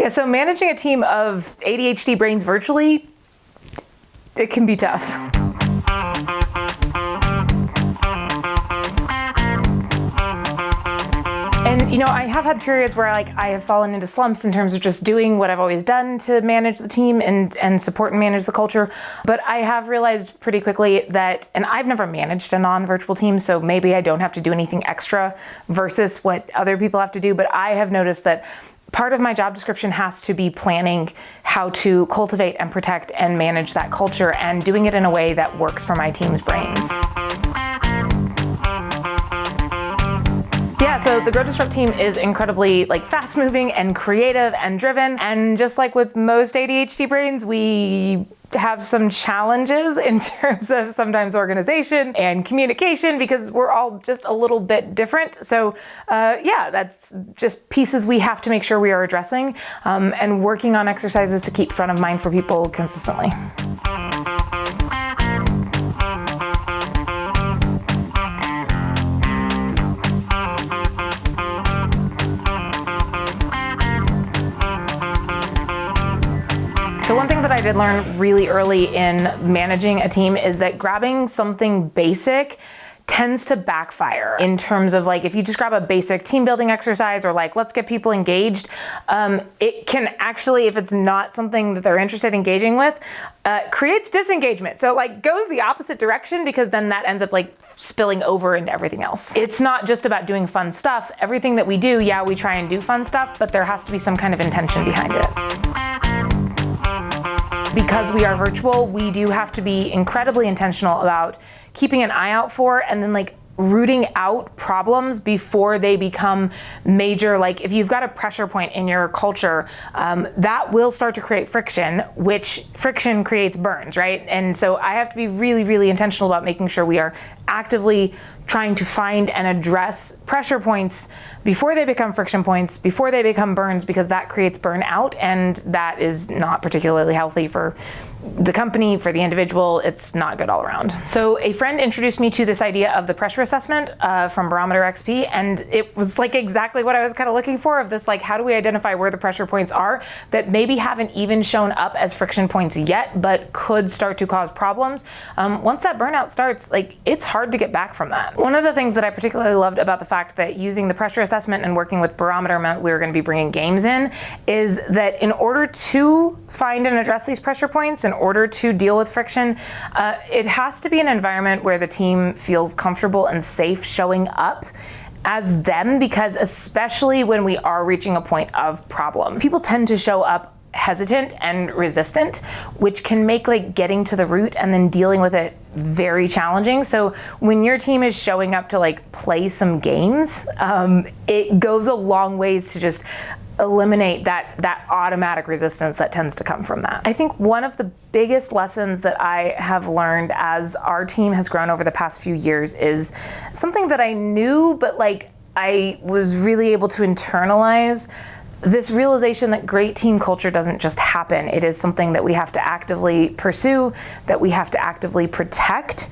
Yeah, so managing a team of ADHD brains virtually, it can be tough. And I have had periods where I have fallen into slumps in terms of just doing what I've always done to manage the team and support and manage the culture. But I have realized pretty quickly that, and I've never managed a non-virtual team, so maybe I don't have to do anything extra versus what other people have to do. But I have noticed that part of my job description has to be planning how to cultivate and protect and manage that culture and doing it in a way that works for my team's brains. Yeah, so the Grow Disrupt team is incredibly fast moving and creative and driven. And just like with most ADHD brains, we have some challenges in terms of sometimes organization and communication because we're all just a little bit different. So that's just pieces we have to make sure we are addressing and working on exercises to keep front of mind for people consistently. So one thing that I did learn really early in managing a team is that grabbing something basic tends to backfire in terms of if you just grab a basic team building exercise or let's get people engaged, it can actually, if it's not something that they're interested in engaging with, creates disengagement. So goes the opposite direction because then that ends up spilling over into everything else. It's not just about doing fun stuff. Everything that we do, we try and do fun stuff, but there has to be some kind of intention behind it. Because we are virtual, we do have to be incredibly intentional about keeping an eye out for and then rooting out problems before they become major. If you've got a pressure point in your culture, that will start to create friction, which friction creates burns, right? And so I have to be really, really intentional about making sure we are actively trying to find and address pressure points before they become friction points, before they become burns, because that creates burnout, and that is not particularly healthy for the company, for the individual. It's not good all around. So a friend introduced me to this idea of the pressure assessment from Barometer XP, and it was exactly what I was kind of looking for, of this how do we identify where the pressure points are that maybe haven't even shown up as friction points yet, but could start to cause problems. Once that burnout starts, it's hard to get back from that. One of the things that I particularly loved about the fact that using the pressure assessment and working with Barometer meant we were going to be bringing games in is that in order to find and address these pressure points, in order to deal with friction, it has to be an environment where the team feels comfortable and safe showing up as them, because especially when we are reaching a point of problem, people tend to show up hesitant and resistant, which can make getting to the root and then dealing with it very challenging. So when your team is showing up to play some games, it goes a long ways to just eliminate that automatic resistance that tends to come from that. I think one of the biggest lessons that I have learned as our team has grown over the past few years is something that I knew, but I was really able to internalize, this realization that great team culture doesn't just happen. It is something that we have to actively pursue, that we have to actively protect,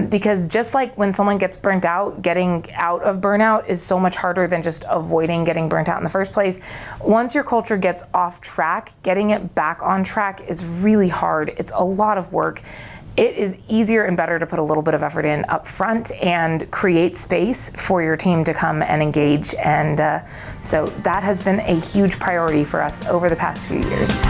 because just like when someone gets burnt out, getting out of burnout is so much harder than just avoiding getting burnt out in the first place. Once your culture gets off track, getting it back on track is really hard. It's a lot of work. It is easier and better to put a little bit of effort in up front and create space for your team to come and engage. And so that has been a huge priority for us over the past few years.